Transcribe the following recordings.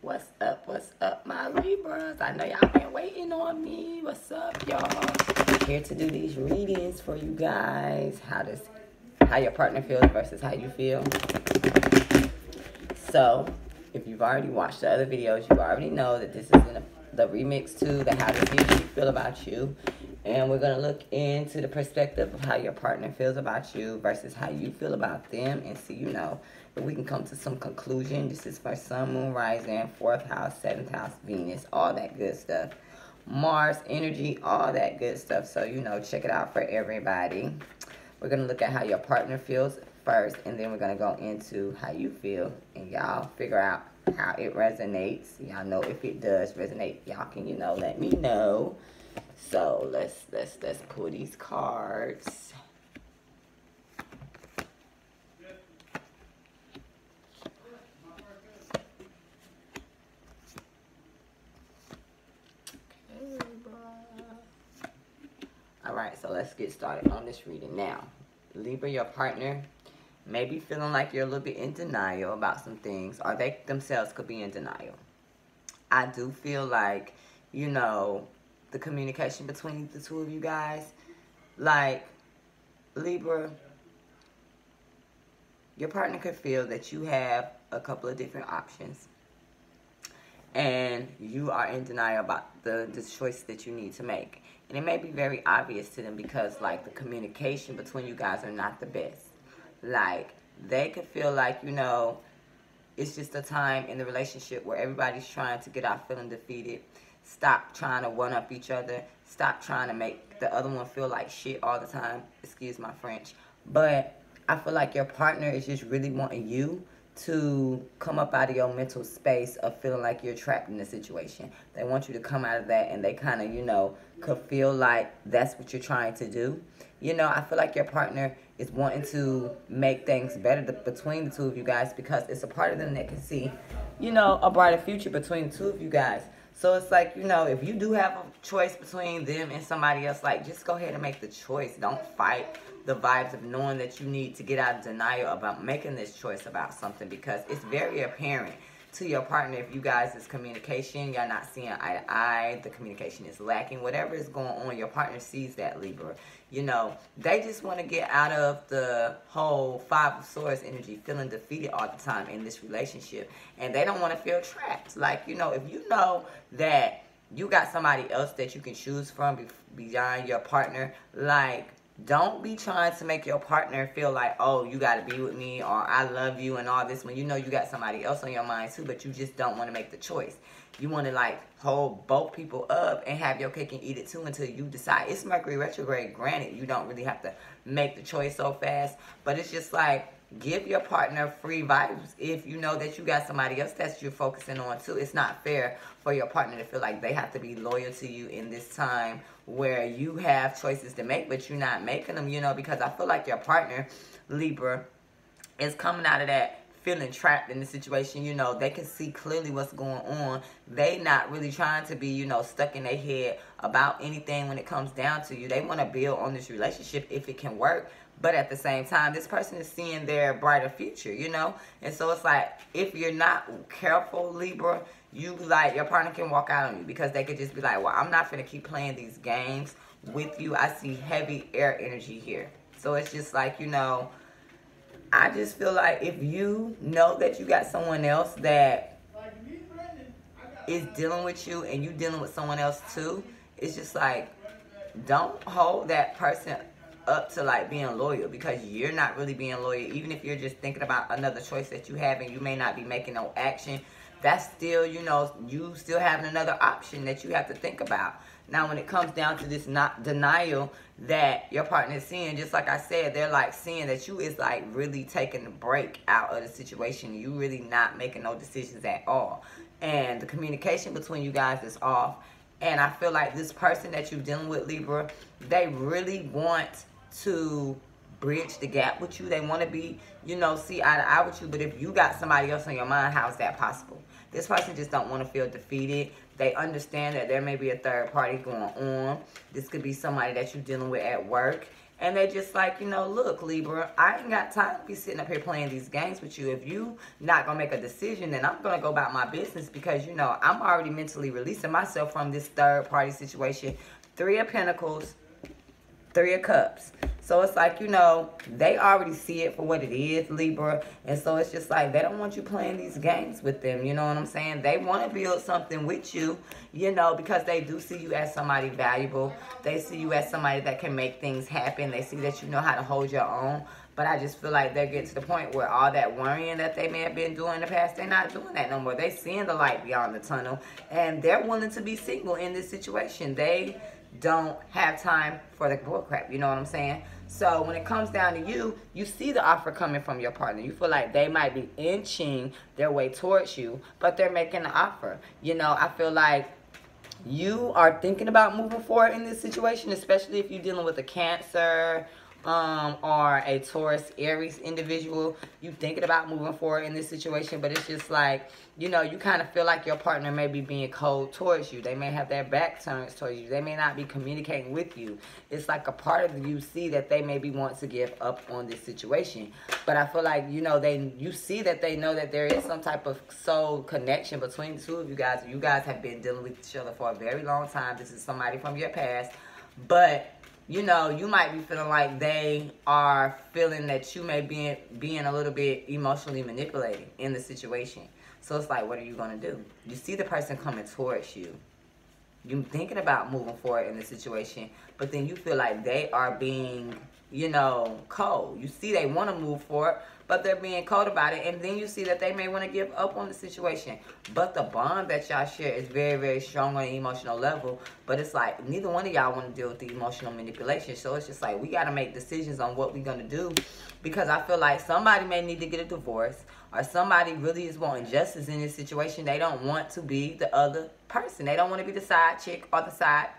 What's up, my Libras? I know y'all been waiting on me. What's up, y'all? Here to do these readings for you guys. How your partner feels versus how you feel. So, if you've already watched the other videos, you already know that this is in the remix to the How Does He Feel About You. And we're going to look into the perspective of how your partner feels about you versus how you feel about them. And see, if we can come to some conclusion. This is for Sun, Moon, Rising, 4th house, 7th house, Venus, all that good stuff. Mars, energy, all that good stuff. So, check it out for everybody. We're going to look at how your partner feels first. And then we're going to go into how you feel. And y'all figure out how it resonates. Y'all know if it does resonate. Y'all can, let me know. So let's pull these cards. Okay, all right, so let's get started on this reading now. Libra, your partner may be feeling like you're a little bit in denial about some things, or they themselves could be in denial. I do feel like, the communication between the two of you guys, like, Libra, your partner could feel that you have a couple of different options, and you are in denial about the choice that you need to make. And it may be very obvious to them because, like, the communication between you guys are not the best. Like, they could feel like, it's just a time in the relationship where everybody's trying to get out feeling defeated. Stop trying to one-up each other. Stop trying to make the other one feel like shit all the time. Excuse my French. But I feel like your partner is just really wanting you to come up out of your mental space of feeling like you're trapped in a situation. They want you to come out of that, and they kind of, could feel like that's what you're trying to do. I feel like your partner is wanting to make things better between the two of you guys because it's a part of them that can see, a brighter future between the two of you guys. So it's like, if you do have a choice between them and somebody else, like, just go ahead and make the choice. Don't fight the vibes of knowing that you need to get out of denial about making this choice about something, because it's very apparent to your partner if you guys' communication, y'all not seeing eye to eye, the communication is lacking, whatever is going on, your partner sees that, Libra. They just want to get out of the whole 5 of Swords energy, feeling defeated all the time in this relationship, and they don't want to feel trapped. Like, if you know that you got somebody else that you can choose from beyond your partner, like, don't be trying to make your partner feel like, oh, you got to be with me, or I love you and all this, when you know you got somebody else on your mind too, but you just don't want to make the choice. You want to, like, hold both people up and have your cake and eat it too until you decide. It's Mercury retrograde. Granted, you don't really have to make the choice so fast, but it's just like, give your partner free vibes if you know that you got somebody else that you're focusing on too. It's not fair for your partner to feel like they have to be loyal to you in this time where you have choices to make, but you're not making them, because I feel like your partner, Libra, is coming out of that feeling trapped in the situation. They can see clearly what's going on. They not really trying to be, stuck in their head about anything when it comes down to you. They want to build on this relationship if it can work. But at the same time, this person is seeing their brighter future, And so it's like, if you're not careful, Libra, your partner can walk out on you because they could just be like, well, I'm not going to keep playing these games with you. I see heavy air energy here. So it's just like, I just feel like if you know that you got someone else that is dealing with you and you dealing with someone else too, it's just like, don't hold that person up to like being loyal, because you're not really being loyal. Even if you're just thinking about another choice that you have and you may not be making no action, that's still, you still having another option that you have to think about. Now, when it comes down to this denial that your partner is seeing, just like I said, they're like seeing that you is like really taking the break out of the situation. You really not making no decisions at all. And the communication between you guys is off. And I feel like this person that you're dealing with, Libra, they really want to bridge the gap with you. They want to be, see eye to eye with you. But if you got somebody else on your mind, how is that possible? This person just don't want to feel defeated. They understand that there may be a third party going on. This could be somebody that you're dealing with at work. And they're just like, you know, look, Libra, I ain't got time to be sitting up here playing these games with you. If you not going to make a decision, then I'm going to go about my business because, you know, I'm already mentally releasing myself from this third party situation. 3 of Pentacles, 3 of Cups. So it's like, you know, they already see it for what it is, Libra. And so it's just like, they don't want you playing these games with them. You know what I'm saying? They want to build something with you, you know, because they do see you as somebody valuable. They see you as somebody that can make things happen. They see that you know how to hold your own. But I just feel like they're getting to the point where all that worrying that they may have been doing in the past, they're not doing that no more. They're seeing the light beyond the tunnel. And they're willing to be single in this situation. They don't have time for the bullcrap. You know what I'm saying? So when it comes down to you, you see the offer coming from your partner. You feel like they might be inching their way towards you, but they're making the offer. You know, I feel like you are thinking about moving forward in this situation, especially if you're dealing with a Cancer or a Taurus, Aries individual. You thinking about moving forward in this situation, but it's just like, you know, you kind of feel like your partner may be being cold towards you. They may have their back turned towards you. They may not be communicating with you. It's like a part of you see that they maybe want to give up on this situation. But I feel like, you know, you see that they know that there is some type of soul connection between the two of you guys. You guys have been dealing with each other for a very long time. This is somebody from your past. But you know, you might be feeling like they are feeling that you may be being a little bit emotionally manipulated in the situation. So it's like, what are you going to do? You see the person coming towards you. You're thinking about moving forward in the situation, but then you feel like they are being, you know, cold. You see they want to move forward, but they're being cold about it. And then you see that they may want to give up on the situation. But the bond that y'all share is very, very strong on an emotional level. But it's like neither one of y'all want to deal with the emotional manipulation. So it's just like we got to make decisions on what we're going to do. Because I feel like somebody may need to get a divorce. Or somebody really is wanting justice in this situation. They don't want to be the other person. They don't want to be the side chick or the side.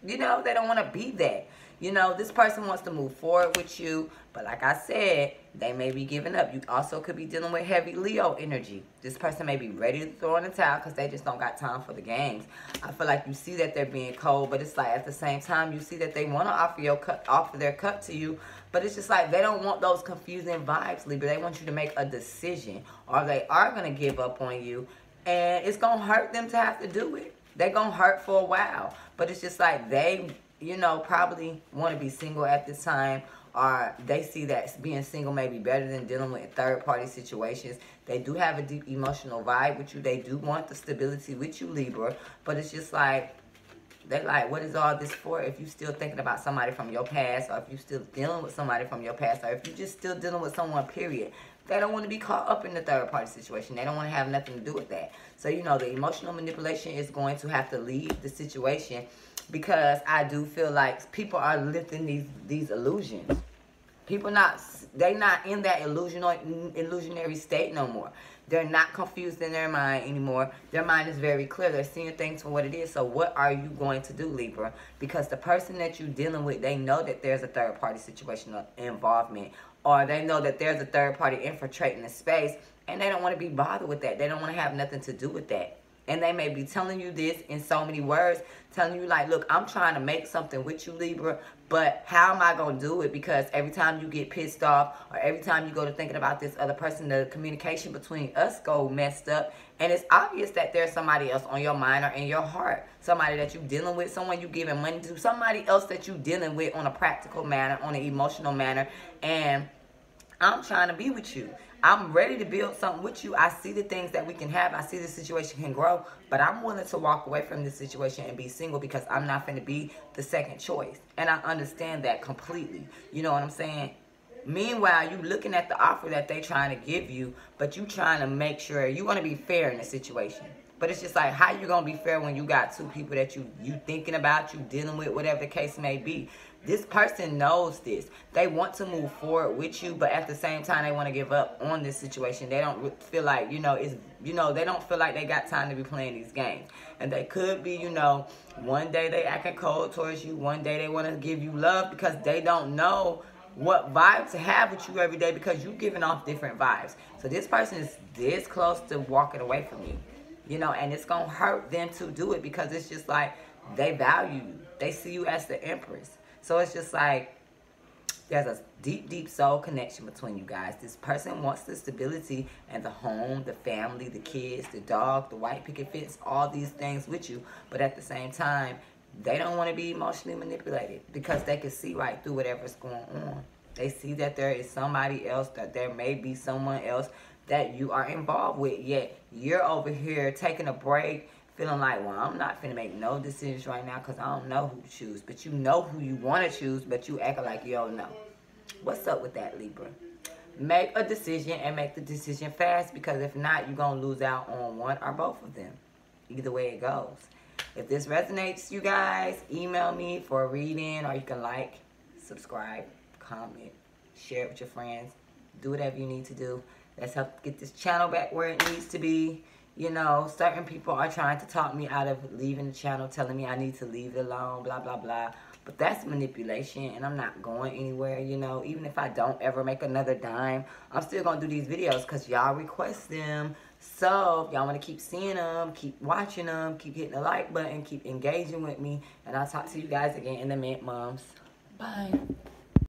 You know, they don't want to be that. You know, this person wants to move forward with you. But like I said, they may be giving up. You also could be dealing with heavy Leo energy. This person may be ready to throw in the towel because they just don't got time for the games. I feel like you see that they're being cold. But it's like at the same time, you see that they want to offer their cup to you. But it's just like they don't want those confusing vibes, Libra. They want you to make a decision. Or they are going to give up on you. And it's going to hurt them to have to do it. They're going to hurt for a while. But it's just like they, you know, probably want to be single at this time. Or they see that being single may be better than dealing with third-party situations. They do have a deep emotional vibe with you. They do want the stability with you, Libra. But it's just like, they're like, what is all this for if you still thinking about somebody from your past, or if you still dealing with somebody from your past, or if you just still dealing with someone, period. They don't want to be caught up in the third-party situation. They don't want to have nothing to do with that. So, you know, the emotional manipulation is going to have to leave the situation, because I do feel like people are lifting these illusions. People they not in that illusionary state no more. They're not confused in their mind anymore. Their mind is very clear. They're seeing things for what it is. So what are you going to do, Libra? Because the person that you're dealing with, they know that there's a third-party situation involvement. Or they know that there's a third party infiltrating the space. And they don't want to be bothered with that. They don't want to have nothing to do with that. And they may be telling you this in so many words, telling you like, look, I'm trying to make something with you, Libra, but how am I going to do it? Because every time you get pissed off, or every time you go to thinking about this other person, the communication between us go messed up. And it's obvious that there's somebody else on your mind or in your heart. Somebody that you're dealing with, someone you're giving money to, somebody else that you're dealing with on a practical manner, on an emotional manner. And I'm trying to be with you. I'm ready to build something with you. I see the things that we can have. I see the situation can grow. But I'm willing to walk away from this situation and be single, because I'm not going to be the second choice. And I understand that completely. You know what I'm saying? Meanwhile, you looking at the offer that they trying to give you, but you trying to make sure you want to be fair in the situation. But it's just like, how you going to be fair when you got two people that you thinking about, you dealing with, whatever the case may be. This person knows this. They want to move forward with you, but at the same time, they want to give up on this situation. They don't feel like, they don't feel like they got time to be playing these games. And they could be, one day they acting cold towards you. One day they want to give you love, because they don't know what vibe to have with you every day, because you're giving off different vibes. So this person is this close to walking away from you. And it's going to hurt them to do it, because it's just like they value you. They see you as the Empress. So it's just like, There's a deep, deep soul connection between you guys. This person wants the stability and the home, the family, the kids, the dog, the white picket fence, all these things with you. But at the same time, they don't want to be emotionally manipulated because they can see right through whatever's going on. They see that there is somebody else, that there may be someone else that you are involved with. Yet you're over here taking a break, feeling like, well, I'm not finna make no decisions right now because I don't know who to choose. But you know who you want to choose, but you act like you don't know. What's up with that, Libra? Make a decision and make the decision fast, because if not, you're going to lose out on one or both of them. Either way it goes. If this resonates, you guys, email me for a reading, or you can like, subscribe, comment, share it with your friends. Do whatever you need to do. Let's help get this channel back where it needs to be. You know, certain people are trying to talk me out of leaving the channel, telling me I need to leave it alone, blah, blah, blah. But that's manipulation, and I'm not going anywhere, you know. Even if I don't ever make another dime, I'm still going to do these videos because y'all request them. So, if y'all want to keep seeing them, keep watching them, keep hitting the like button, keep engaging with me. And I'll talk to you guys again in a minute, moms. Bye.